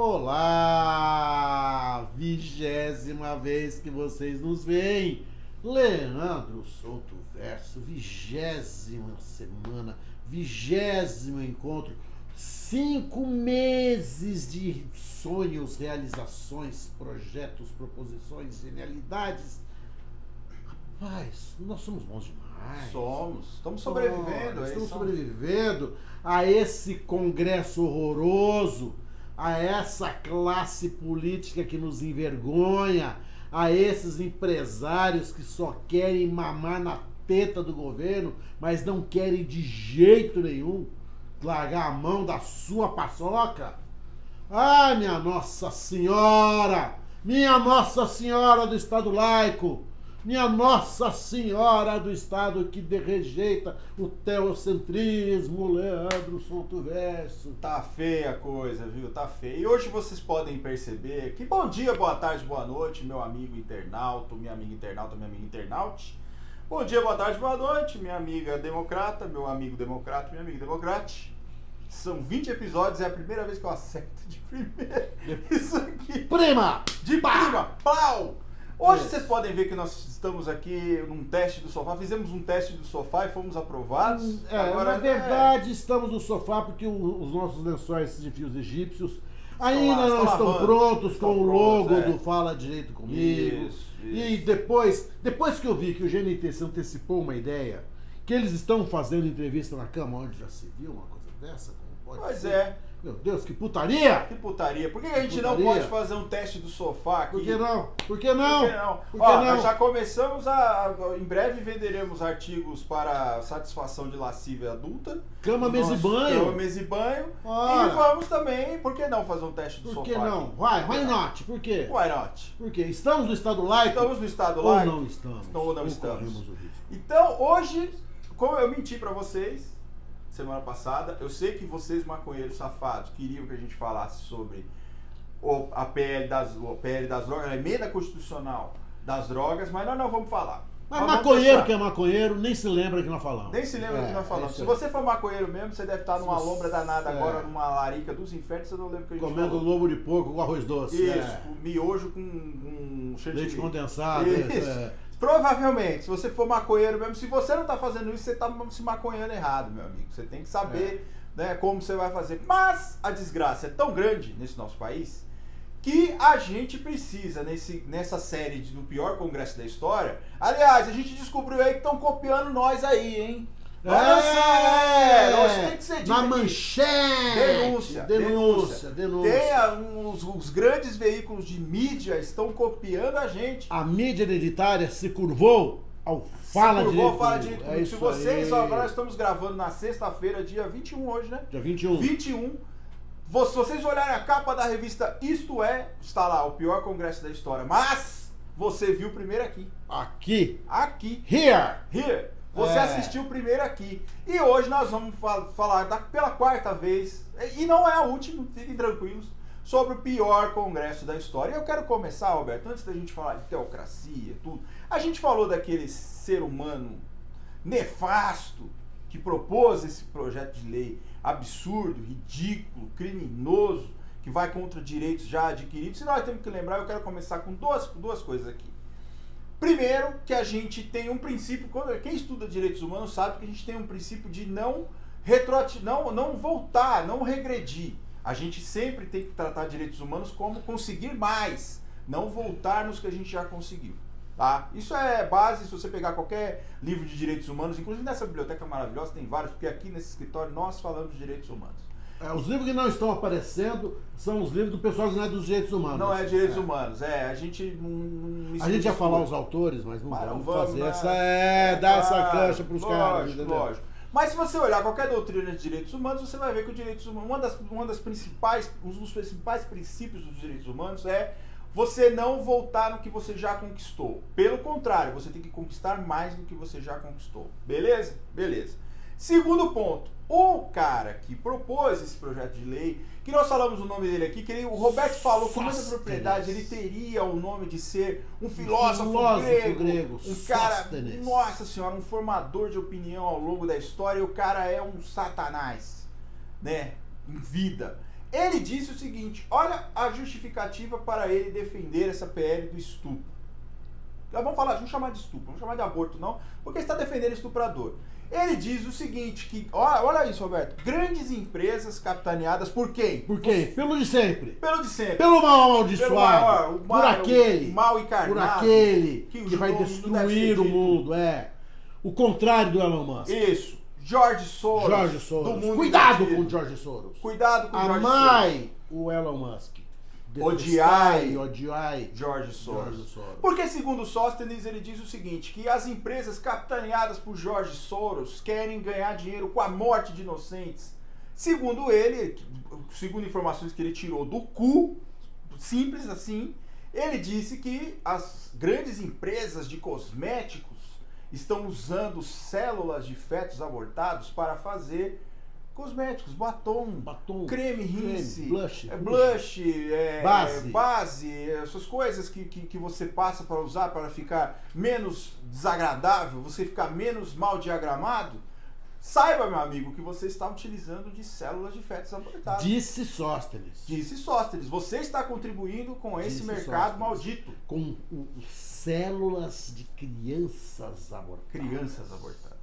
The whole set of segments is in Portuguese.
Olá! 20ª vez que vocês nos veem. Leandro Souto Verso, 20ª semana, 20º encontro. 5 meses de sonhos, realizações, projetos, proposições, genialidades. Rapaz, nós somos bons demais. Estamos sobrevivendo. Estamos sobrevivendo a esse congresso horroroso, a essa classe política que nos envergonha, a esses empresários que só querem mamar na teta do governo, mas não querem de jeito nenhum largar a mão da sua paçoca. Ai, minha Nossa Senhora! Minha Nossa Senhora do Estado laico! Minha Nossa Senhora do Estado que rejeita o teocentrismo, Leandro Souto Verso. Tá feia a coisa, viu? Tá feia. E hoje vocês podem perceber que bom dia, boa tarde, boa noite, meu amigo internauta, minha amiga internauta, minha amiga internaute. Bom dia, boa tarde, boa noite, minha amiga democrata, meu amigo democrata, minha amiga democrate. São 20 episódios, é a primeira vez que eu acerto de primeira. Isso aqui. Prima! De prima! Pau! Hoje vocês podem ver que nós estamos aqui num teste do sofá. Fizemos um teste do sofá e fomos aprovados. Agora, na verdade, estamos no sofá porque os nossos lençóis de fios egípcios ainda não estão prontos com o logo do Fala Direito Comigo. Isso. E depois que eu vi que o GNT se antecipou uma ideia, que eles estão fazendo entrevista na cama, onde já se viu uma coisa dessa? Como pode Pois ser? é. Meu Deus, que putaria! Que putaria. Por que a gente não pode fazer um teste do sofá aqui? Por que não? Por que não? Por que não? Nós já começamos a... Em breve venderemos artigos para satisfação de lascívia adulta. Cama, mesa e banho. Cama, mesa e banho. Ora. E vamos também, por que não fazer um teste do sofá? Por que não? Aqui? Why not? Por quê? Why not? Por quê? Estamos no estado laico? Estamos no estado laico? Ou não estamos? Ou não estamos? Corremos o risco. Então, hoje, como eu menti pra vocês semana passada, eu sei que vocês, maconheiros safados, queriam que a gente falasse sobre a PL das drogas, a emenda constitucional das drogas, mas nós não vamos falar. Mas maconheiro que é maconheiro nem se lembra que nós falamos. Nem se lembra do que nós falamos. Se você for maconheiro mesmo, você deve estar numa lombra danada agora, numa larica dos infernos, você não lembra o que a gente comendo falou. lobo de porco com arroz doce. Isso, miojo com chantilly. Leite condensado. Isso. Provavelmente, se você for maconheiro mesmo, se você não está fazendo isso, você está se maconhando errado, meu amigo. Você tem que saber né, como você vai fazer. Mas a desgraça é tão grande nesse nosso país que a gente precisa, nessa série do pior congresso da história. Aliás, a gente descobriu aí que estão copiando nós aí, hein? Olha só, nós tem que ser dito na aqui. Manchete! Denúncia. Os grandes veículos de mídia estão copiando a gente. A mídia identitária se curvou ao Fala Direito Comigo. Se vocês, agora nós estamos gravando na sexta-feira, dia 21 hoje, né? Dia 21. 21. Se vocês olharem a capa da revista Isto É, está lá, o pior congresso da história. Mas você viu primeiro aqui. Aqui. Here. Você assistiu primeiro aqui. E hoje nós vamos falar pela quarta vez, e não é a última, fiquem tranquilos, sobre o pior congresso da história. E eu quero começar, Alberto, antes da gente falar de teocracia, tudo. A gente falou daquele ser humano nefasto que propôs esse projeto de lei absurdo, ridículo, criminoso, que vai contra direitos já adquiridos. E nós temos que lembrar, eu quero começar com duas coisas aqui. Primeiro, que a gente tem um princípio, quem estuda direitos humanos sabe que a gente tem um princípio de não voltar, não regredir. A gente sempre tem que tratar direitos humanos como conseguir mais, não voltar nos que a gente já conseguiu. Tá? Isso é base, se você pegar qualquer livro de direitos humanos, inclusive nessa biblioteca maravilhosa, tem vários, porque aqui nesse escritório nós falamos de direitos humanos. Os livros que não estão aparecendo são os livros do pessoal que não é dos direitos humanos. Não é direitos humanos, a gente não a gente ia falar os autores, mas não vamos fazer essa. dar essa cancha para os caras. Lógico. Mas se você olhar qualquer doutrina de direitos humanos, você vai ver que o direitos humanos, um dos principais princípios dos direitos humanos é você não voltar no que você já conquistou. Pelo contrário, você tem que conquistar mais do que você já conquistou. Beleza? Beleza. Segundo ponto, o cara que propôs esse projeto de lei, que nós falamos o nome dele aqui, que o Roberto falou com muita propriedade, ele teria o nome de ser um filósofo grego, um cara, nossa senhora, um formador de opinião ao longo da história, e o cara é um satanás, né, em vida. Ele disse o seguinte, olha a justificativa para ele defender essa PL do estupro. Vamos chamar de estupro, vamos chamar de aborto não, porque está defendendo estuprador. Ele diz o seguinte, que, olha isso, Roberto, grandes empresas capitaneadas por quem? Por quem? Pelo de sempre. Pelo de sempre. Pelo mal amaldiçoado. Por aquele. O mal encarnado. Por aquele que vai destruir o mundo, O contrário do Elon Musk. Isso. George Soros. Do mundo Cuidado com o George Soros. Cuidado com o George Soros. Amai o Elon Musk. Odiai George Soros. Porque, segundo Sóstenes, ele diz o seguinte, que as empresas capitaneadas por George Soros querem ganhar dinheiro com a morte de inocentes. Segundo ele, segundo informações que ele tirou do cu, simples assim, ele disse que as grandes empresas de cosméticos estão usando células de fetos abortados para fazer cosméticos, batom, creme rinse, blush, base, essas coisas que você passa para usar para ficar menos desagradável, você ficar menos mal diagramado. Saiba, meu amigo, que você está utilizando de células de fetos abortados. Disse Sóstenes. Você está contribuindo com esse mercado maldito. Com células de crianças abortadas.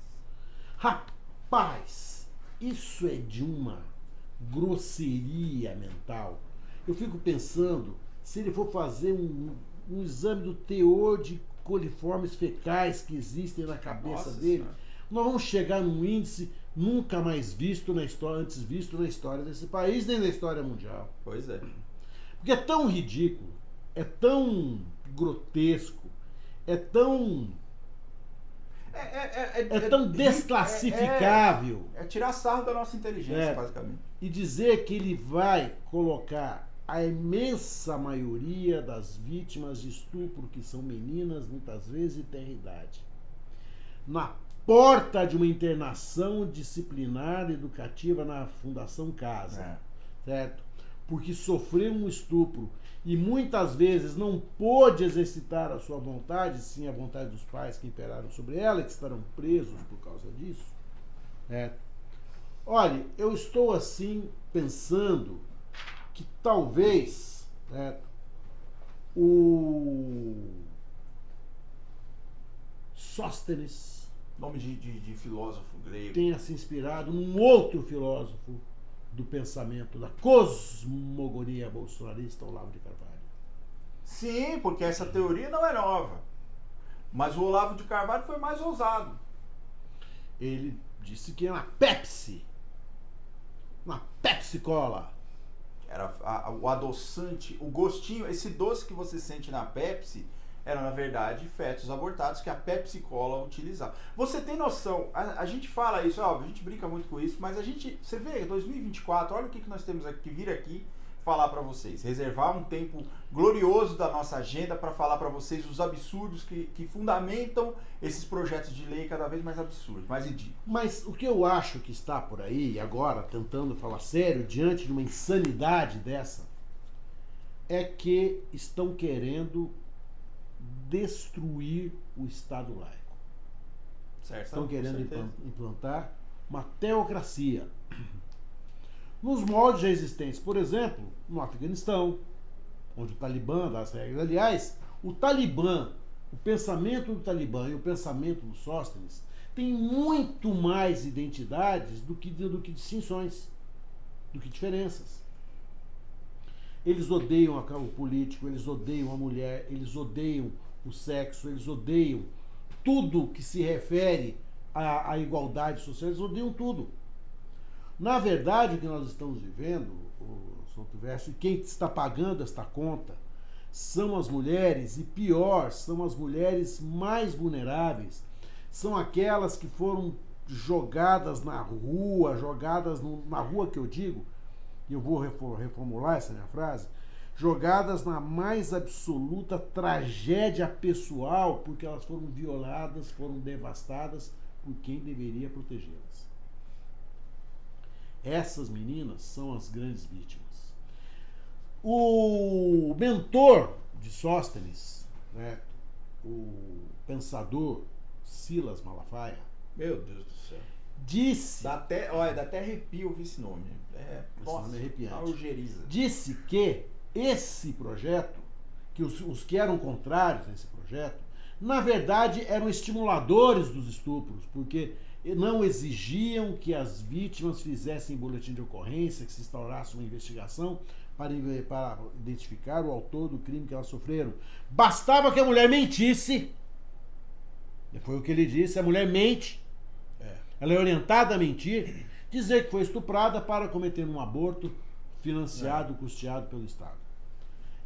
Rapaz! Isso é de uma grosseria mental. Eu fico pensando, se ele for fazer um exame do teor de coliformes fecais que existem na cabeça dele, nós vamos chegar num índice nunca mais visto na história, antes visto na história desse país, nem na história mundial. Pois é. Porque é tão ridículo, é tão grotesco, é tão... É tão desclassificável. É tirar sarro da nossa inteligência, basicamente. E dizer que ele vai colocar a imensa maioria das vítimas de estupro, que são meninas, muitas vezes, de tenra idade, na porta de uma internação disciplinar educativa na Fundação Casa, certo? Porque sofreu um estupro e muitas vezes não pôde exercitar a sua vontade, sim a vontade dos pais que imperaram sobre ela, que estarão presos por causa disso. Olha, eu estou assim pensando que talvez o Sóstenes, nome de filósofo grego, tenha se inspirado num outro filósofo do pensamento da cosmogonia bolsonarista, Olavo de Carvalho. Sim, porque essa teoria não é nova. Mas o Olavo de Carvalho foi mais ousado. Ele disse que na Pepsi Cola, era o adoçante, o gostinho, esse doce que você sente na Pepsi, eram, na verdade, fetos abortados que a Pepsi Cola utilizava. Você tem noção, a gente fala isso, óbvio, a gente brinca muito com isso, mas você vê, 2024, olha o que nós temos que vir aqui falar para vocês. Reservar um tempo glorioso da nossa agenda para falar para vocês os absurdos que fundamentam esses projetos de lei cada vez mais absurdos, mais ridículos. Mas o que eu acho que está por aí, agora, tentando falar sério, diante de uma insanidade dessa, é que estão querendo destruir o Estado laico. Certo, estão querendo implantar uma teocracia nos moldes já existentes. Por exemplo, no Afeganistão, onde o Talibã dá as regras. Aliás, o Talibã, o pensamento do Talibã e o pensamento do Sóstenes tem muito mais identidades do que distinções, do que diferenças. Eles odeiam o político, eles odeiam a mulher, eles odeiam o sexo, eles odeiam tudo que se refere à igualdade social, eles odeiam tudo. Na verdade, o que nós estamos vivendo, São Silvestre, e quem está pagando esta conta são as mulheres, e pior, são as mulheres mais vulneráveis, são aquelas que foram jogadas na rua, na rua que eu digo, e eu vou reformular essa minha frase, jogadas na mais absoluta tragédia pessoal, porque elas foram violadas, foram devastadas por quem deveria protegê-las. Essas meninas são as grandes vítimas. O mentor de Sóstenes, né, o pensador Silas Malafaia, meu Deus do céu, disse... Dá até arrepio ouvir esse nome. Nossa, nome é arrepiante. Algeriza. Disse que esse projeto, que os que eram contrários a esse projeto, na verdade eram estimuladores dos estupros, porque não exigiam que as vítimas fizessem boletim de ocorrência, que se instaurasse uma investigação para identificar o autor do crime que elas sofreram. Bastava que a mulher mentisse. Foi o que ele disse, a mulher mente. Ela é orientada a mentir, dizer que foi estuprada para cometer um aborto financiado, custeado pelo Estado.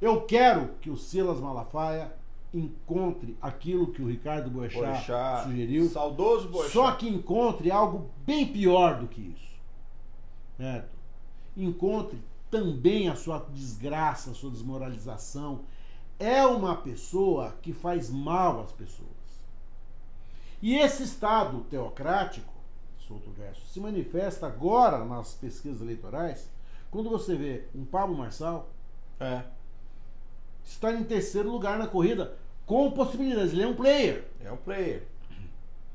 Eu quero que o Silas Malafaia encontre aquilo que o Ricardo Boechat sugeriu. Saudoso Boechat. Só que encontre algo bem pior do que isso. Certo? Encontre também a sua desgraça, a sua desmoralização. É uma pessoa que faz mal às pessoas. E esse Estado teocrático, solto verso, se manifesta agora nas pesquisas eleitorais, quando você vê um Pablo Marçal está em terceiro lugar na corrida, com possibilidades. Ele é um player. É um player.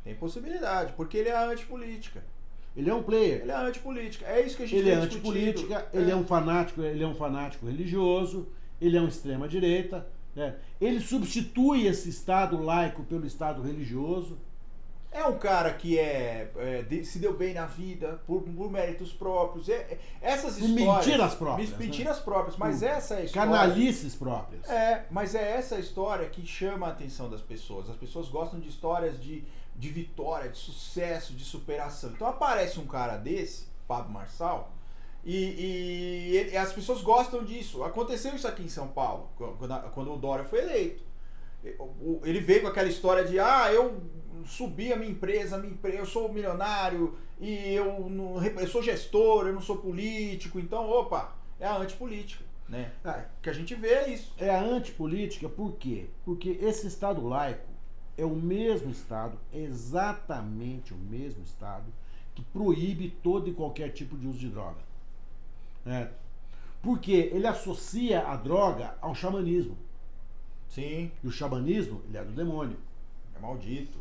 Tem possibilidade, porque ele é a antipolítica. Ele é um player. Ele é a antipolítica. É isso que a gente Ele é discutindo. antipolítica, ele é um fanático religioso, ele é um extrema-direita. Né? Ele substitui esse Estado laico pelo Estado religioso. É um cara que se deu bem na vida por méritos próprios. Essas histórias... Mentiras próprias. Mentiras próprias, mas essa é a história... Canalices próprias. Mas é essa história que chama a atenção das pessoas. As pessoas gostam de histórias de vitória, de sucesso, de superação. Então aparece um cara desse, Pablo Marçal, e as pessoas gostam disso. Aconteceu isso aqui em São Paulo, quando o Dória foi eleito. Ele veio com aquela história de eu subi a minha empresa, eu sou milionário e eu sou gestor, eu não sou político, então, é a antipolítica, né? Que a gente vê é isso. É a antipolítica por quê? Porque esse Estado laico é o mesmo Estado, exatamente o mesmo Estado, que proíbe todo e qualquer tipo de uso de droga. Né? Porque ele associa a droga ao xamanismo. Sim. E o xamanismo, ele é do demônio. É maldito.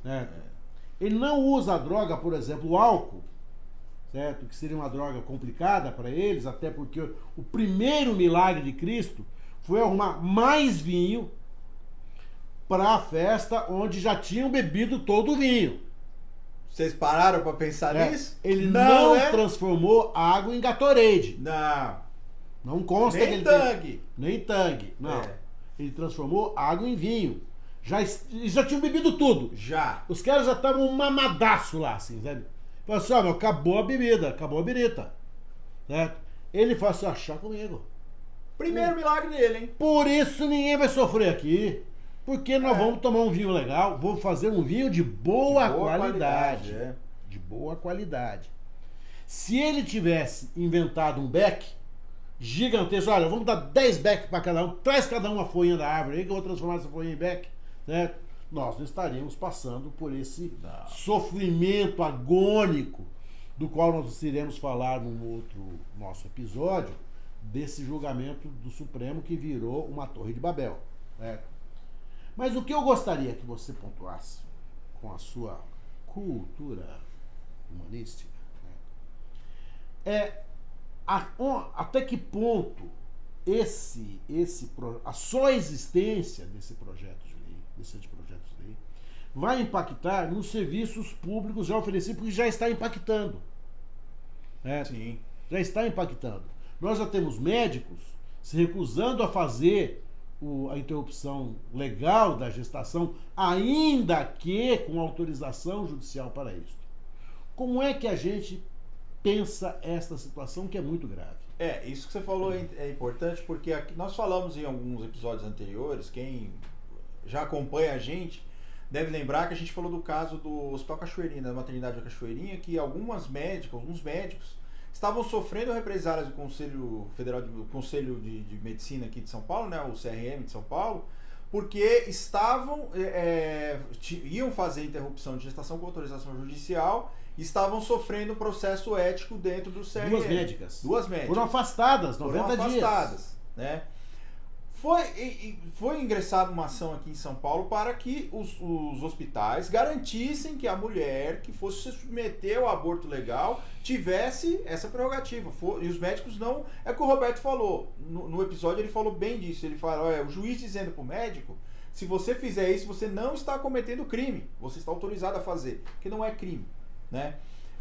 Ele não usa a droga, por exemplo, o álcool, certo? Que seria uma droga complicada para eles, até porque o primeiro milagre de Cristo foi arrumar mais vinho para a festa onde já tinham bebido todo o vinho. Vocês pararam para pensar nisso? Ele não transformou água em Gatorade. Não consta nem que ele Tang. Nem Tang, não. Ele transformou água em vinho. Eles já tinham bebido tudo. Já. Os caras já estavam mamadaço lá, assim, sabe? Falou assim, acabou a bebida, acabou a birita. Certo? Ele falou assim, chá comigo. Primeiro milagre dele, hein? Por isso ninguém vai sofrer aqui. Porque nós vamos tomar um vinho legal, vamos fazer um vinho de boa qualidade. De boa qualidade. Se ele tivesse inventado um beck gigantesco, olha, vamos dar 10 becks para cada um, traz cada um uma folhinha da árvore aí que eu vou transformar essa folhinha em beck, certo? Nós não estaríamos passando por esse sofrimento agônico do qual nós iremos falar num outro nosso episódio, desse julgamento do Supremo que virou uma Torre de Babel, certo? Mas o que eu gostaria que você pontuasse com a sua cultura humanística, né, até que ponto a só existência desse projeto de lei, desse anteprojeto de lei, vai impactar nos serviços públicos já oferecidos, porque já está impactando. Né? Sim. Já está impactando. Nós já temos médicos se recusando a fazer a interrupção legal da gestação, ainda que com autorização judicial para isso. Como é que a gente pensa esta situação que é muito grave? Isso que você falou é importante, porque aqui nós falamos em alguns episódios anteriores, quem já acompanha a gente deve lembrar que a gente falou do caso do Hospital Cachoeirinha, da maternidade da Cachoeirinha, que alguns médicos estavam sofrendo represálias do Conselho Federal, do Conselho de Medicina aqui de São Paulo, né, o CRM de São Paulo, porque iam fazer interrupção de gestação com autorização judicial e estavam sofrendo processo ético dentro do CRM. Duas médicas. Duas médicas. Foram afastadas, 90 dias. Né? Foi ingressada uma ação aqui em São Paulo para que os hospitais garantissem que a mulher que fosse se submeter ao aborto legal tivesse essa prerrogativa. E os médicos não... É o que o Roberto falou. No episódio ele falou bem disso. Ele fala, olha, o juiz dizendo para o médico, se você fizer isso, você não está cometendo crime. Você está autorizado a fazer, que não é crime, né?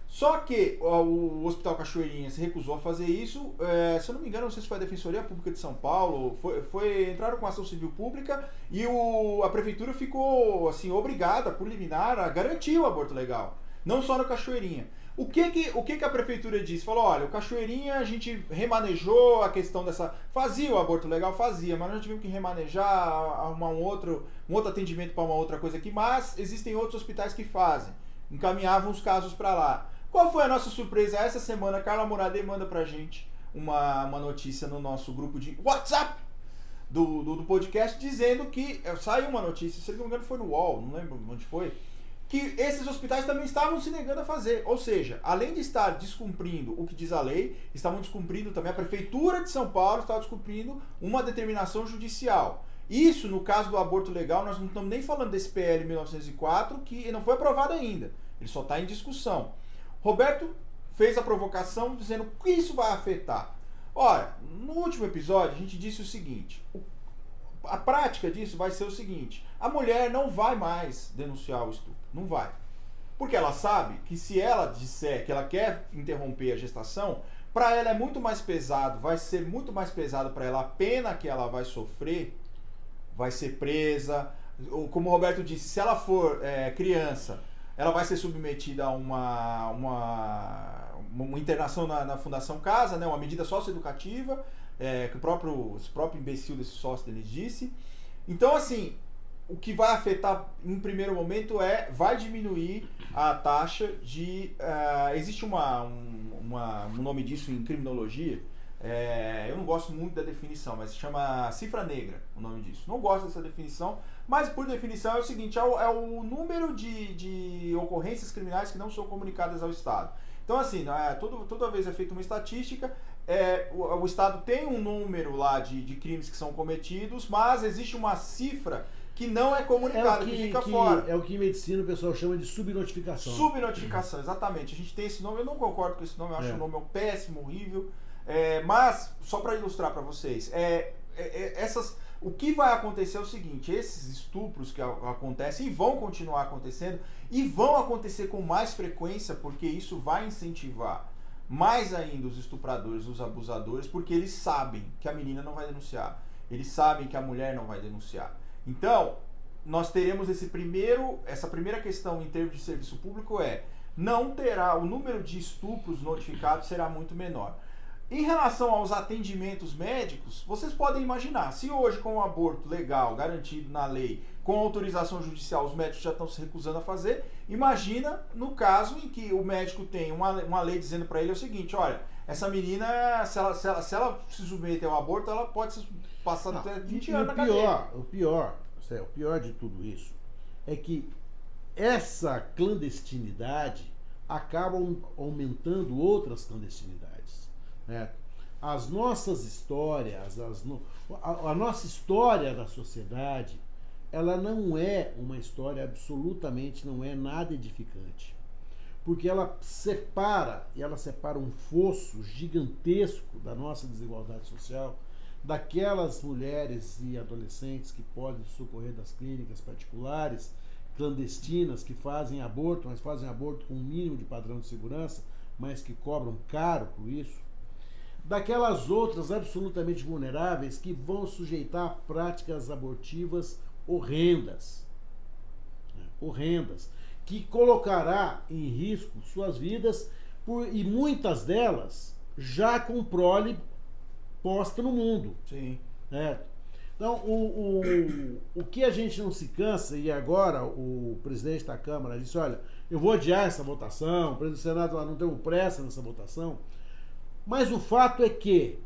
Só que o Hospital Cachoeirinha se recusou a fazer isso. Se eu não me engano, não sei se foi a Defensoria Pública de São Paulo, entraram com ação civil pública e a prefeitura ficou assim, obrigada, por liminar, a garantir o aborto legal. Não só no Cachoeirinha. O que a prefeitura disse? Falou, olha, o Cachoeirinha a gente remanejou a questão dessa... Fazia o aborto legal? Fazia, mas nós tivemos que remanejar, arrumar um outro atendimento para uma outra coisa aqui, mas existem outros hospitais que fazem. Encaminhavam os casos para lá. Qual foi a nossa surpresa? Essa semana, a Carla Moradei manda pra gente uma notícia no nosso grupo de WhatsApp do podcast, dizendo que saiu uma notícia, se não me engano foi no UOL, não lembro onde foi, que esses hospitais também estavam se negando a fazer. Ou seja, além de estar descumprindo o que diz a lei, estavam descumprindo também, a Prefeitura de São Paulo estava descumprindo uma determinação judicial. Isso, no caso do aborto legal, nós não estamos nem falando desse PL 1904, que não foi aprovado ainda. Ele só está em discussão. Roberto fez a provocação dizendo que isso vai afetar. Ora, no último episódio a gente disse o seguinte, a prática disso vai ser o seguinte, a mulher não vai mais denunciar o estupro, não vai. Porque ela sabe que se ela disser que ela quer interromper a gestação, para ela é muito mais pesado, vai ser muito mais pesado para ela a pena que ela vai sofrer, vai ser presa, ou como o Roberto disse, se ela for criança, ela vai ser submetida a uma internação na Fundação Casa, né, uma medida socioeducativa, que o próprio imbecil desse sócio dele disse. Então, assim, o que vai afetar em primeiro momento vai diminuir a taxa de... existe um nome disso em criminologia, eu não gosto muito da definição, mas se chama cifra negra, o nome disso. Não gosto dessa definição, mas por definição é o seguinte, é o número de ocorrências criminais que não são comunicadas ao Estado. Então assim, toda vez é feita uma estatística, o Estado tem um número lá de crimes que são cometidos, mas existe uma cifra que não é comunicada, que fica fora. É o que em medicina o pessoal chama de subnotificação. Subnotificação, exatamente. A gente tem esse nome, eu não concordo com esse nome, eu acho o nome péssimo, horrível. Mas, só para ilustrar para vocês, o que vai acontecer é o seguinte, esses estupros que acontecem e vão continuar acontecendo, e vão acontecer com mais frequência, porque isso vai incentivar mais ainda os estupradores, os abusadores, porque eles sabem que a menina não vai denunciar, eles sabem que a mulher não vai denunciar. Então, nós teremos essa primeira questão em termos de serviço público não terá, o número de estupros notificados será muito menor. Em relação aos atendimentos médicos, vocês podem imaginar, se hoje com o aborto legal, garantido na lei, com autorização judicial, os médicos já estão se recusando a fazer, imagina no caso em que o médico tem uma lei dizendo para ele o seguinte, olha, essa menina, se ela se submeter ao aborto, ela pode passar até 20 anos na cadeia. O pior de tudo isso é que essa clandestinidade acaba aumentando outras clandestinidades. As nossas histórias, a nossa história da sociedade, ela não é uma história absolutamente, não é nada edificante. Porque ela separa um fosso gigantesco da nossa desigualdade social, daquelas mulheres e adolescentes que podem socorrer das clínicas particulares, clandestinas, que fazem aborto, mas fazem aborto com um mínimo de padrão de segurança, mas que cobram caro por isso, daquelas outras absolutamente vulneráveis que vão sujeitar a práticas abortivas horrendas, que colocará em risco suas vidas, e muitas delas já com prole posta no mundo. Sim. Então, o que a gente não se cansa, e agora o presidente da Câmara disse, olha, eu vou adiar essa votação, o presidente do Senado não teve pressa nessa votação, mas o fato é que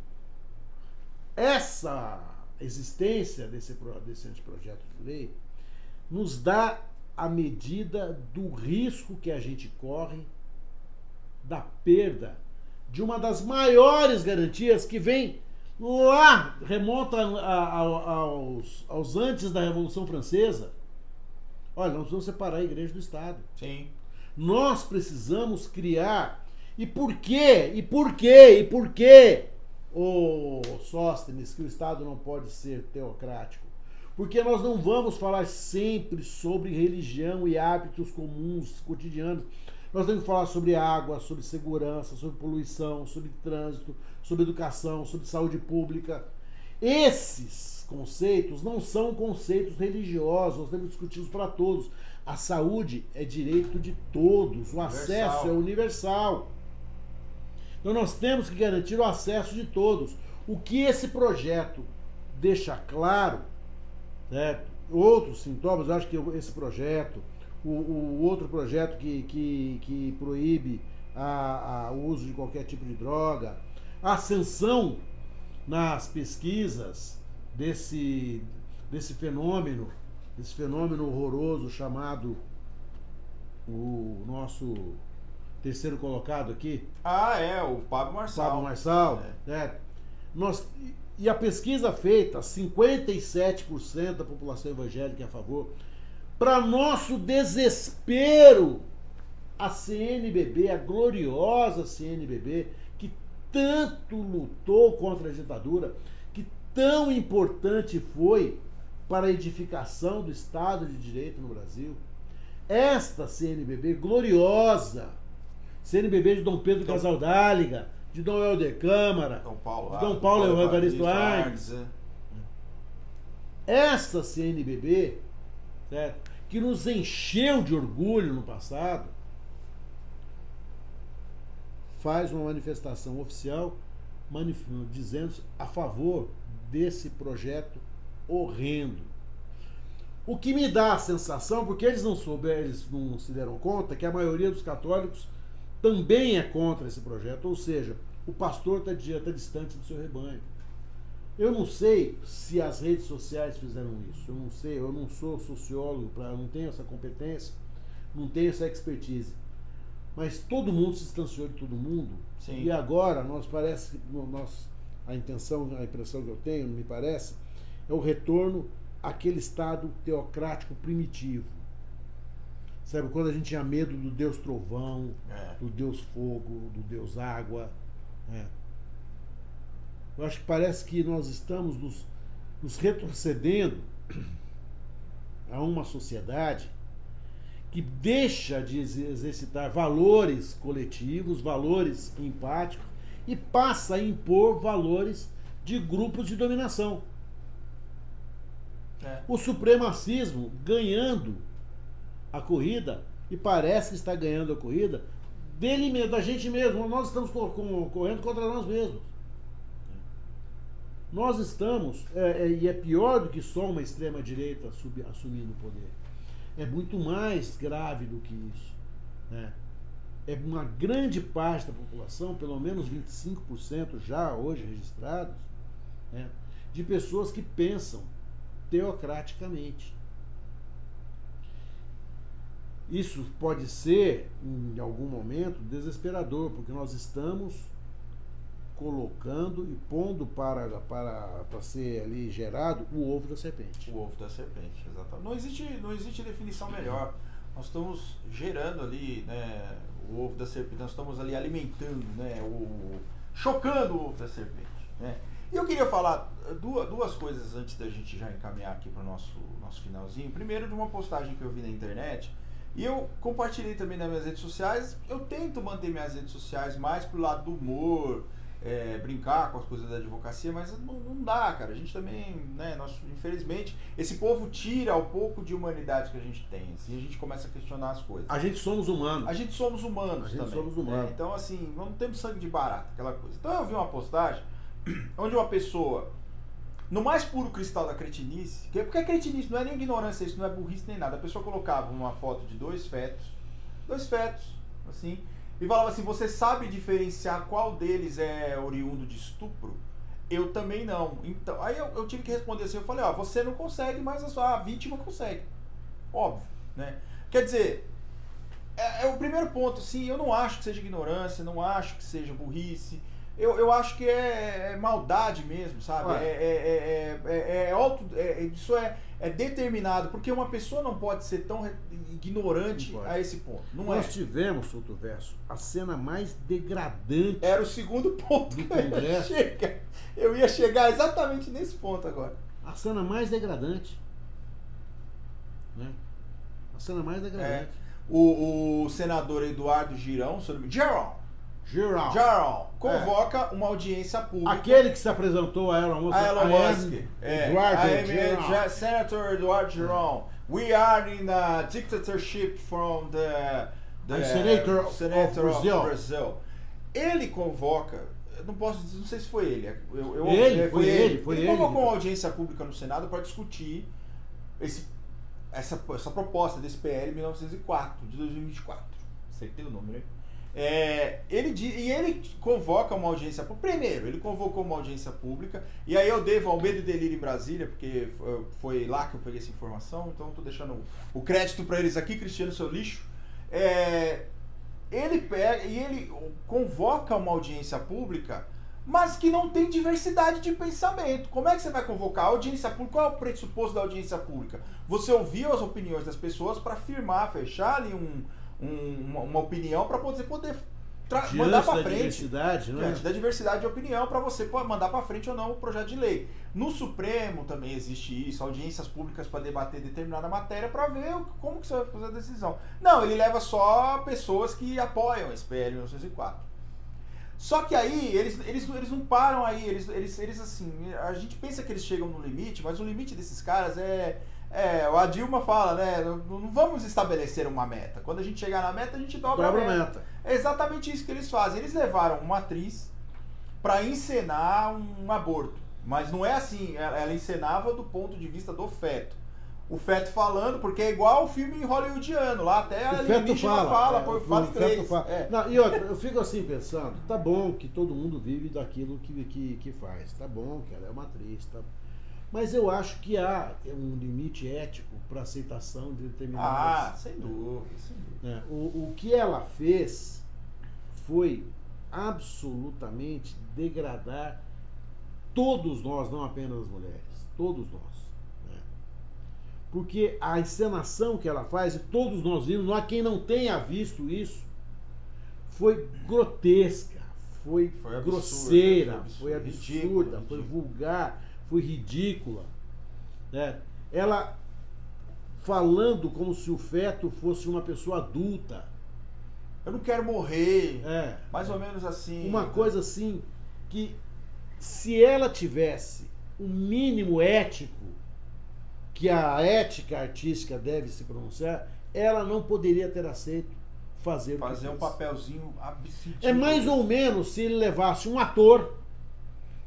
essa existência desse anteprojeto de lei nos dá a medida do risco que a gente corre da perda de uma das maiores garantias que vem Lá remonta aos antes da Revolução Francesa. Olha, nós vamos separar a igreja do Estado. Sim. Nós precisamos criar. E por quê? E por quê? E por quê, ô Sóstenes, que o Estado não pode ser teocrático? Porque nós não vamos falar sempre sobre religião e hábitos comuns, cotidianos. Nós temos que falar sobre água, sobre segurança, sobre poluição, sobre trânsito, sobre educação, sobre saúde pública. Esses conceitos não são conceitos religiosos, nós temos que discuti-los para todos. A saúde é direito de todos, o acesso é universal. Então nós temos que garantir o acesso de todos. O que esse projeto deixa claro, certo? Outros sintomas, eu acho que esse projeto, o outro projeto que proíbe o uso de qualquer tipo de droga, a ascensão nas pesquisas desse fenômeno horroroso chamado o nosso terceiro colocado aqui. O Pablo Marçal. E a pesquisa feita, 57% da população evangélica é a favor. Para nosso desespero, a CNBB, a gloriosa CNBB, que tanto lutou contra a ditadura, que tão importante foi para a edificação do Estado de Direito no Brasil, esta CNBB gloriosa, CNBB de Dom Pedro Casaldáliga, de Dom Helder Câmara, de Dom Paulo Evaristo Arnes, essa CNBB, certo? Que nos encheu de orgulho no passado, faz uma manifestação oficial dizendo a favor desse projeto horrendo. O que me dá a sensação, porque eles não se deram conta, que a maioria dos católicos também é contra esse projeto, ou seja, o pastor está distante do seu rebanho. Eu não sei se as redes sociais fizeram isso, eu não sei, eu não sou sociólogo, não tenho essa competência, não tenho essa expertise, mas todo mundo se distanciou de todo mundo. Sim. E agora parece que a impressão que eu tenho, me parece, é o retorno àquele estado teocrático primitivo. Sabe, quando a gente tinha medo do Deus trovão, do Deus fogo, do Deus água. Eu acho que parece que nós estamos nos retrocedendo a uma sociedade que deixa de exercitar valores coletivos, valores empáticos, e passa a impor valores de grupos de dominação. O supremacismo ganhando a corrida, e parece que está ganhando a corrida, dele mesmo, da gente mesmo. Nós estamos correndo contra nós mesmos. Nós estamos, e é pior do que só uma extrema-direita assumindo o poder. É muito mais grave do que isso. É uma grande parte da população, pelo menos 25% já hoje registrados, de pessoas que pensam teocraticamente. Isso pode ser, em algum momento, desesperador, porque nós estamos colocando e pondo para ser ali gerado o ovo da serpente. O ovo da serpente, exatamente. Não existe definição melhor. Nós estamos gerando ali, né, o ovo da serpente, nós estamos ali alimentando, né, chocando o ovo da serpente, né? E eu queria falar duas coisas antes da gente já encaminhar aqui para o nosso finalzinho. Primeiro, de uma postagem que eu vi na internet, e eu compartilhei também nas minhas redes sociais. Eu tento manter minhas redes sociais mais pro lado do humor, brincar com as coisas da advocacia, mas não dá, cara. A gente também, né, infelizmente, esse povo tira o pouco de humanidade que a gente tem, assim, a gente começa a questionar as coisas. A gente somos humanos. A gente somos humanos também. Né? Então, assim, não temos sangue de barata, aquela coisa. Então eu vi uma postagem onde uma pessoa, no mais puro cristal da cretinice, porque a cretinice não é nem ignorância, isso não é burrice nem nada, a pessoa colocava uma foto de dois fetos, assim, e falava assim: você sabe diferenciar qual deles é oriundo de estupro? Eu também não. Então, aí eu tive que responder assim, eu falei: você não consegue, mas a vítima consegue. Óbvio, né? Quer dizer, é o primeiro ponto, assim, eu não acho que seja ignorância, não acho que seja burrice, Eu acho que é maldade mesmo, sabe? Isso é determinado, porque uma pessoa não pode ser tão ignorante a esse ponto. Nós tivemos, Souto Verso, a cena mais degradante. Era o segundo ponto do Congresso. Eu ia chegar exatamente nesse ponto agora. A cena mais degradante. Né? A cena mais degradante. O senador Eduardo Girão, Girão convoca uma audiência pública. Aquele que se apresentou a Elon Musk. Senator Eduardo Girão. We are in a dictatorship from the Senator of Brazil. Ele convoca, não sei se foi ele. Foi ele. Ele convocou uma audiência pública no Senado para discutir essa proposta desse PL 1904, de 2024. Acertei o nome, né? Ele convoca uma audiência pública. Primeiro, ele convocou uma audiência pública, e aí eu devo ao Medo e Delírio em Brasília, porque foi lá que eu peguei essa informação, então eu tô deixando o crédito para eles aqui, Cristiano, seu lixo. Ele pega e ele convoca uma audiência pública, mas que não tem diversidade de pensamento. Como é que você vai convocar a audiência pública? Qual é o pressuposto da audiência pública? Você ouvir as opiniões das pessoas para fechar ali uma opinião para poder mandar para frente. Diante da diversidade de opinião, para você mandar para frente ou não o projeto de lei. No Supremo também existe isso, audiências públicas para debater determinada matéria para ver como que você vai fazer a decisão. Não, ele leva só pessoas que apoiam esse PL 1904. Só que aí, eles não param aí, eles assim, a gente pensa que eles chegam no limite, mas o limite desses caras a Dilma fala, né, não vamos estabelecer uma meta. Quando a gente chegar na meta, a gente dobra a meta. É exatamente isso que eles fazem. Eles levaram uma atriz para encenar um aborto, mas não é assim, ela encenava do ponto de vista do feto. O feto falando, porque é igual o filme hollywoodiano, lá até a alienígena fala inglês. Não, e outra, eu fico assim pensando, tá bom que todo mundo vive daquilo que faz, tá bom que ela é uma atriz, tá? Mas eu acho que há um limite ético para aceitação de determinadas... sem dúvida. O que ela fez foi absolutamente degradar todos nós, não apenas as mulheres, todos nós. Porque a encenação que ela faz, e todos nós vimos, não há quem não tenha visto isso, foi grotesca, foi grosseira, foi absurda, foi vulgar, foi ridícula. Ela falando como se o feto fosse uma pessoa adulta. Eu não quero morrer. Mais ou menos assim. Uma coisa assim, que se ela tivesse o mínimo ético, que a ética artística deve se pronunciar, ela não poderia ter aceito fazer um papelzinho absurdo. É mais ou menos se ele levasse um ator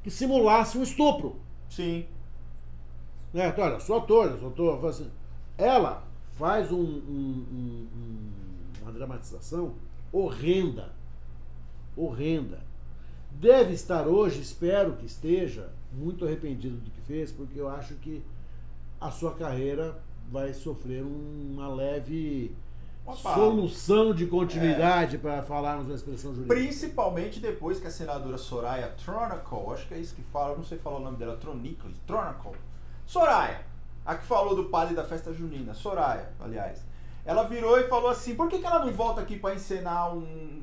que simulasse um estupro. Sim. Olha, sou ator, assim. Ela faz uma dramatização horrenda. Deve estar hoje, espero que esteja, muito arrependido do que fez, porque eu acho que a sua carreira vai sofrer uma leve solução de continuidade, para falarmos uma expressão jurídica. Principalmente depois que a senadora Soraya Tronicle, acho que é isso que fala, não sei falar o nome dela, Tronicle. Soraya, a que falou do padre da festa junina, Soraya, aliás. Ela virou e falou assim, por que ela não volta aqui para encenar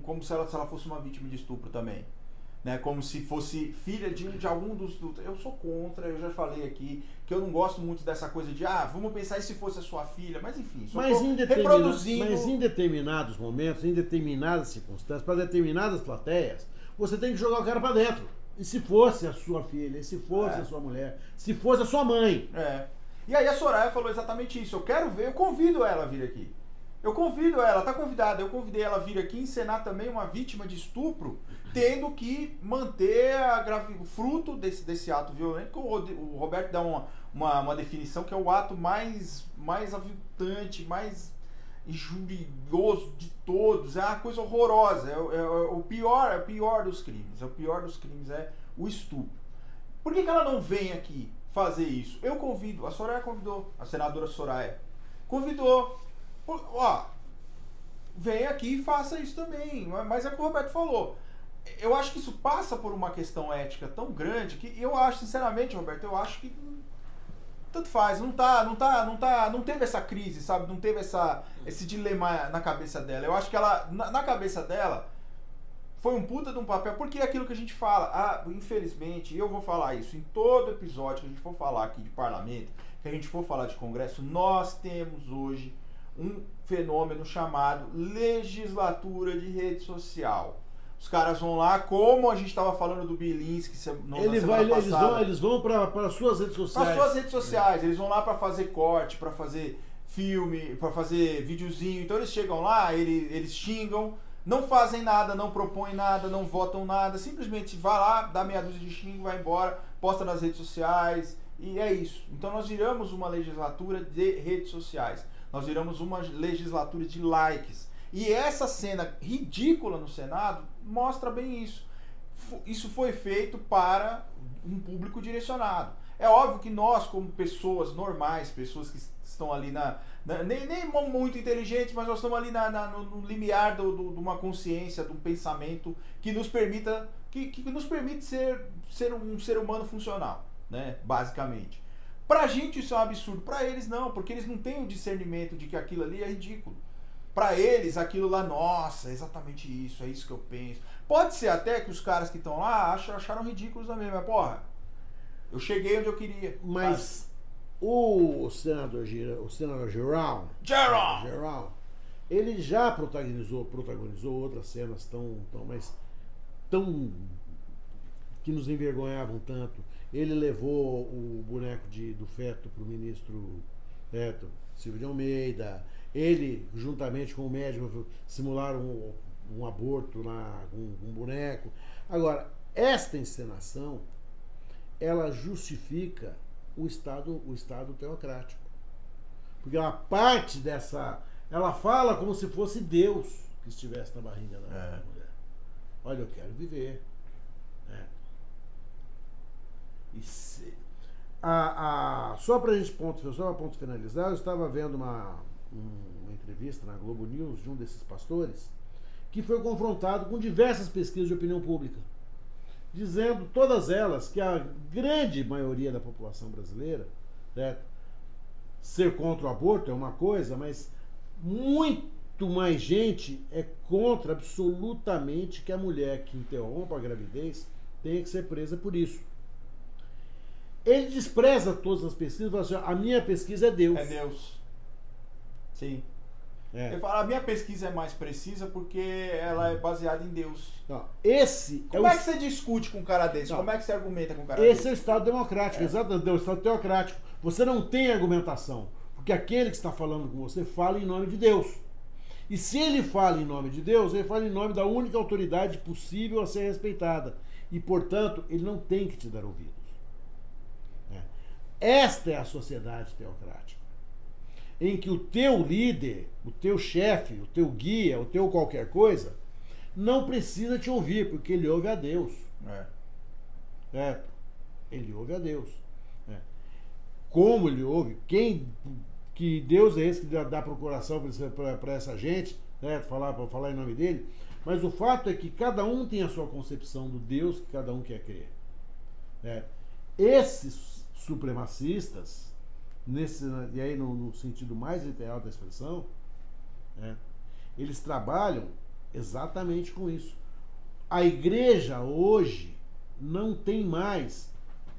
como se ela fosse uma vítima de estupro também? Como se fosse filha de algum dos... Eu sou contra, eu já falei aqui, que eu não gosto muito dessa coisa de, vamos pensar se fosse a sua filha, mas enfim, reproduzindo... Mas em determinados momentos, em determinadas circunstâncias, para determinadas plateias, você tem que jogar o cara para dentro. E se fosse a sua filha, e se fosse a sua mulher, se fosse a sua mãe... E aí a Soraya falou exatamente isso, eu quero ver, eu convido ela a vir aqui. Eu convido ela, tá convidada, eu convidei ela a vir aqui encenar também uma vítima de estupro, tendo que manter o fruto desse ato violento, que o Roberto dá uma definição que é o ato mais aviltante, mais injurioso de todos, é uma coisa horrorosa, é o pior dos crimes, é o estupro. Por que ela não vem aqui fazer isso? Eu convido, a Soraya convidou, a senadora Soraya convidou, vem aqui e faça isso também, mas é o que o Roberto falou. eu acho que isso passa por uma questão ética tão grande que eu acho, sinceramente, Roberto, eu acho que tanto faz, não teve essa crise, sabe? Não teve esse dilema na cabeça dela. Eu acho que ela, na cabeça dela, foi um puta de um papel, porque é aquilo que a gente fala, infelizmente, eu vou falar isso em todo episódio que a gente for falar aqui de parlamento, que a gente for falar de congresso, nós temos hoje um fenômeno chamado legislatura de rede social. Os caras vão lá, como a gente estava falando do Bilinski na semana passada. Eles vão para suas redes sociais. Para suas redes sociais. Eles vão lá para fazer corte, para fazer filme, para fazer videozinho. Então eles chegam lá, eles xingam, não fazem nada, não propõem nada, não votam nada. Simplesmente vai lá, dá meia dúzia de xingo, vai embora, posta nas redes sociais e é isso. Então nós viramos uma legislatura de redes sociais. Nós viramos uma legislatura de likes. E essa cena ridícula no Senado mostra bem isso. Isso foi feito para um público direcionado. É óbvio que nós, como pessoas normais, pessoas que estão ali nem muito inteligentes, mas nós estamos ali no limiar de uma consciência, de um pensamento que nos permita que nos permite ser um ser humano funcional, né? Basicamente. Pra gente isso é um absurdo, pra eles não, porque eles não têm o discernimento de que aquilo ali é ridículo. Pra eles, aquilo lá, nossa, é exatamente isso, é isso que eu penso. Pode ser até que os caras que estão lá acharam ridículos também, mas porra, eu cheguei onde eu queria. Mas o senador Geral, ele já protagonizou outras cenas tão que nos envergonhavam tanto. Ele levou o boneco do feto pro ministro Silvio de Almeida. Ele, juntamente com o médico, simularam um aborto lá com um boneco. Agora, esta encenação, ela justifica o Estado teocrático. Porque uma parte dessa... Ela fala como se fosse Deus que estivesse na barriga da mulher. Olha, eu quero viver. Só para ponto finalizar, eu estava vendo uma entrevista na Globo News de um desses pastores que foi confrontado com diversas pesquisas de opinião pública, dizendo todas elas que a grande maioria da população brasileira, ser contra o aborto é uma coisa, mas muito mais gente é contra absolutamente que a mulher que interrompa a gravidez tenha que ser presa por isso. Ele despreza todas as pesquisas e fala assim, a minha pesquisa é Deus. É Deus. Sim. Ele fala, a minha pesquisa é mais precisa porque ela é baseada em Deus. Não, Como é que você discute com um cara desse? Como é que você argumenta com um cara desse? Esse é o Estado democrático, exatamente, é o Estado teocrático. Você não tem argumentação, porque aquele que está falando com você fala em nome de Deus. E se ele fala em nome de Deus, ele fala em nome da única autoridade possível a ser respeitada. E, portanto, ele não tem que te dar ouvidos. Esta é a sociedade teocrática, em que o teu líder, o teu chefe, o teu guia, o teu qualquer coisa, não precisa te ouvir, porque ele ouve a Deus. Ele ouve a Deus. Como ele ouve? Que Deus é esse que dá procuração para essa gente, para falar em nome dele. Mas o fato é que cada um tem a sua concepção do Deus que cada um quer crer. Esses supremacistas, e aí no sentido mais literal da expressão, eles trabalham exatamente com isso. A igreja hoje não tem mais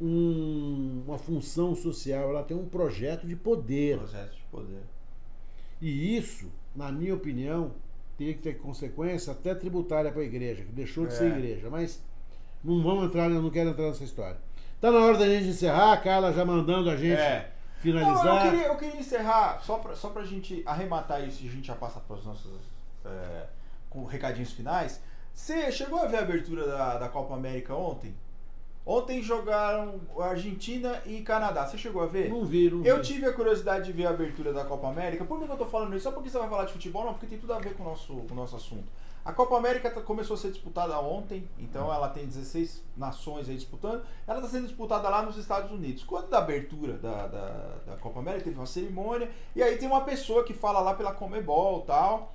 uma função social, ela tem um projeto de poder. E isso, na minha opinião, teria que ter consequência até tributária para a igreja, que deixou de ser igreja. Mas não quero entrar nessa história. Tá na hora da gente encerrar, a Carla já mandando a gente finalizar. Não, eu queria encerrar, só pra gente arrematar isso e a gente já passa para os nossos com recadinhos finais. Você chegou a ver a abertura da Copa América ontem? Ontem jogaram Argentina e Canadá. Você chegou a ver? Não vi. Eu tive a curiosidade de ver a abertura da Copa América. Por que eu tô falando isso? Só porque você vai falar de futebol? Não, porque tem tudo a ver com o nosso assunto. A Copa América começou a ser disputada ontem, então ela tem 16 nações aí disputando. Ela está sendo disputada lá nos Estados Unidos. Quando da abertura da Copa América, teve uma cerimônia, e aí tem uma pessoa que fala lá pela Conmebol e tal.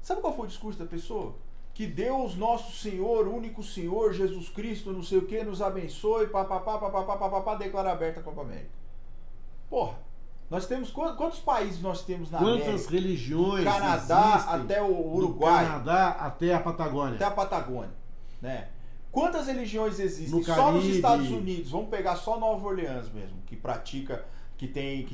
Sabe qual foi o discurso da pessoa? que Deus nosso Senhor, único Senhor, Jesus Cristo, não sei o que, nos abençoe, papapá, declara aberta a Copa América. Porra, nós temos, quantos países nós temos na América? Quantas religiões do Canadá existem, até o Uruguai. Do Canadá até a Patagônia. Até a Patagônia, né? Quantas religiões existem? No Só Caribe. nos Estados Unidos, vamos pegar só Nova Orleans mesmo, que pratica, que tem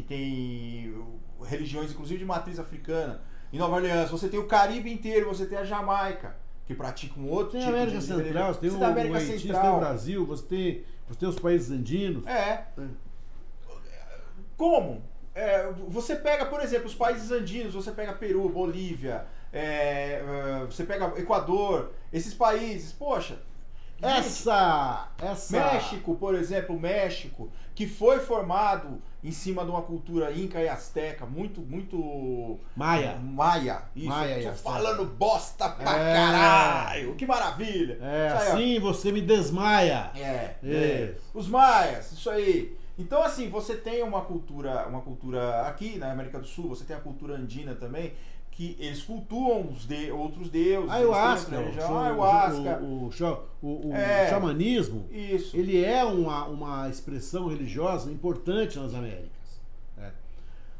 religiões inclusive de matriz africana. Em Nova Orleans, você tem o Caribe inteiro, você tem a Jamaica, que pratica um outro tipo de religião. Tem a América Central, você tem o Haiti, tem o Brasil, você tem os países andinos. Como? Você pega, por exemplo, os países andinos, você pega Peru, Bolívia, você pega Equador, esses países, poxa. Essa... México, por exemplo, que foi formado em cima de uma cultura inca e asteca, muito Maia, isso. Maia, tô falando bosta pra caralho, que maravilha. Assim você me desmaia. Os maias, isso aí. Então, assim, você tem uma cultura aqui na América do Sul, você tem a cultura andina também, que eles cultuam outros deuses. Ayahuasca, o xamanismo, isso. Ele é uma expressão religiosa importante nas Américas.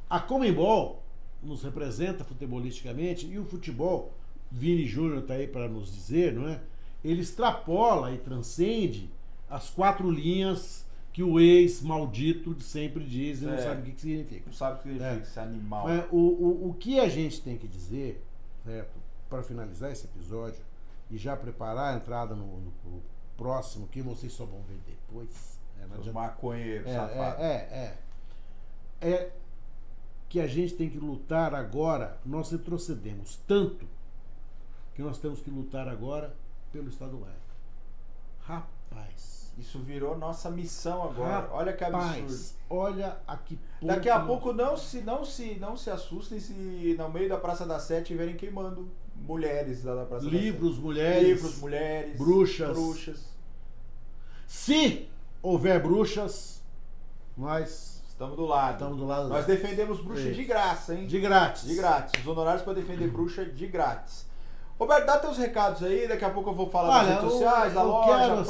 A Conmebol nos representa futebolisticamente, e o futebol, Vini Júnior está aí para nos dizer, não é? Ele extrapola e transcende as 4 linhas que o ex-maldito sempre diz e não sabe o que significa. Não sabe o que significa esse animal. Mas o que a gente tem que dizer, certo, para finalizar esse episódio e já preparar a entrada no próximo, que vocês só vão ver depois. Os maconheiros safados. É que a gente tem que lutar agora. Nós retrocedemos tanto que nós temos que lutar agora pelo Estado laico. Rapaz, isso virou nossa missão agora. Olha que absurdo. Olha a que ponto. Daqui a pouco não se assustem se no meio da Praça da Sé estiverem queimando mulheres lá da Praça da Sé. Livros, mulheres, bruxas. Se houver bruxas, nós estamos do lado. Nós defendemos bruxa de graça, hein? De grátis. Os honorários para defender bruxa de grátis. Roberto, dá teus recados aí, daqui a pouco eu vou falar das redes sociais, da loja,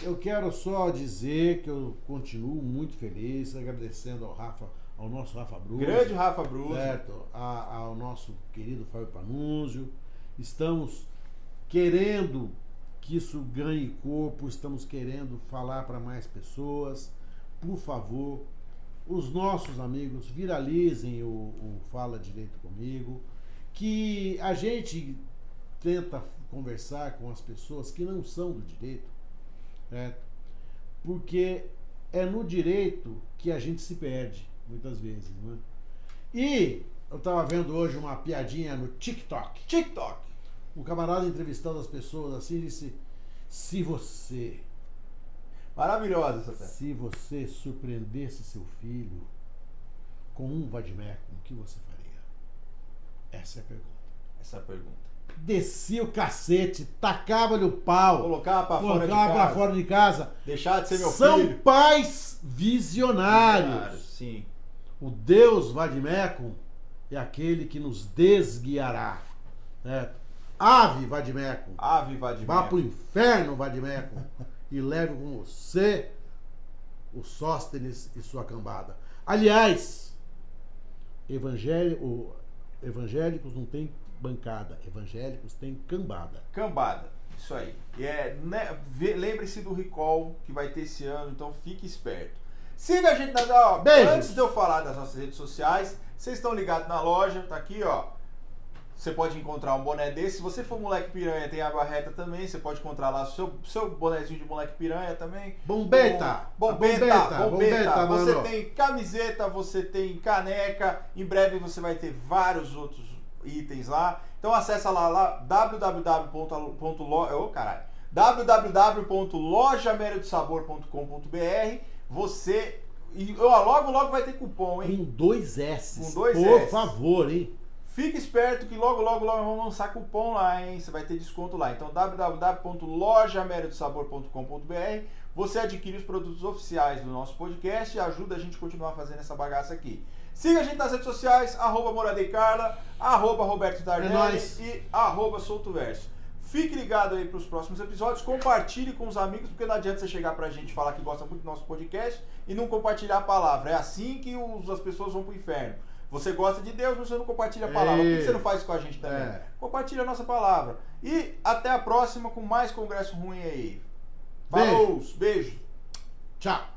eu quero só dizer que eu continuo muito feliz, agradecendo ao nosso Rafa Brus. Grande Rafa Brus. Certo, ao nosso querido Fábio Panunzio. Estamos querendo que isso ganhe corpo, estamos querendo falar para mais pessoas. Por favor, os nossos amigos viralizem o Fala Direito Comigo, que a gente tenta conversar com as pessoas que não são do direito, certo? Porque é no direito que a gente se perde, muitas vezes, não é? E eu estava vendo hoje uma piadinha no TikTok. Um camarada entrevistando as pessoas assim, disse: se você... Maravilhosa essa piada. Se você surpreendesse seu filho com um vadimeco, o que você faria? Essa é a pergunta. Descia o cacete, tacava-lhe o pau, colocava pra fora de casa. Deixar de ser meu filho. São pais visionários. Sim. O Deus Vadimecum é aquele que nos desguiará. Ave Vadimecum. Vá pro inferno, Vadimecum, e leve com você o Sóstenes e sua cambada. Aliás, evangélicos não tem bancada, evangélicos têm cambada. Isso aí. Lembre-se do recall que vai ter esse ano, então fique esperto. Siga a gente na... Antes de eu falar das nossas redes sociais, vocês estão ligados na loja, tá aqui, ó. Você pode encontrar um boné desse. Se você for moleque piranha, tem a barreta também. Você pode encontrar lá seu bonézinho de moleque piranha também. Bombeta. Você tem camiseta, você tem caneca. Em breve você vai ter vários outros itens lá. Então acessa lá www.lojamerosabor.com.br. Você... logo vai ter cupom, hein? Com 2 S. Por favor, hein? Fique esperto que logo vamos lançar cupom lá, hein? Você vai ter desconto lá. Então, www.lojamerosabor.com.br. Você adquire os produtos oficiais do nosso podcast e ajuda a gente a continuar fazendo essa bagaça aqui. Siga a gente nas redes sociais, @Moradeicarla, @Roberto Dardelli e @Soltoverso. Fique ligado aí para os próximos episódios, compartilhe com os amigos, porque não adianta você chegar pra gente e falar que gosta muito do nosso podcast e não compartilhar a palavra. É assim que as pessoas vão pro inferno. Você gosta de Deus, mas você não compartilha a palavra. Por que você não faz isso com a gente também? Compartilha a nossa palavra. E até a próxima com mais Congresso Ruim aí. Falou, beijo. Tchau.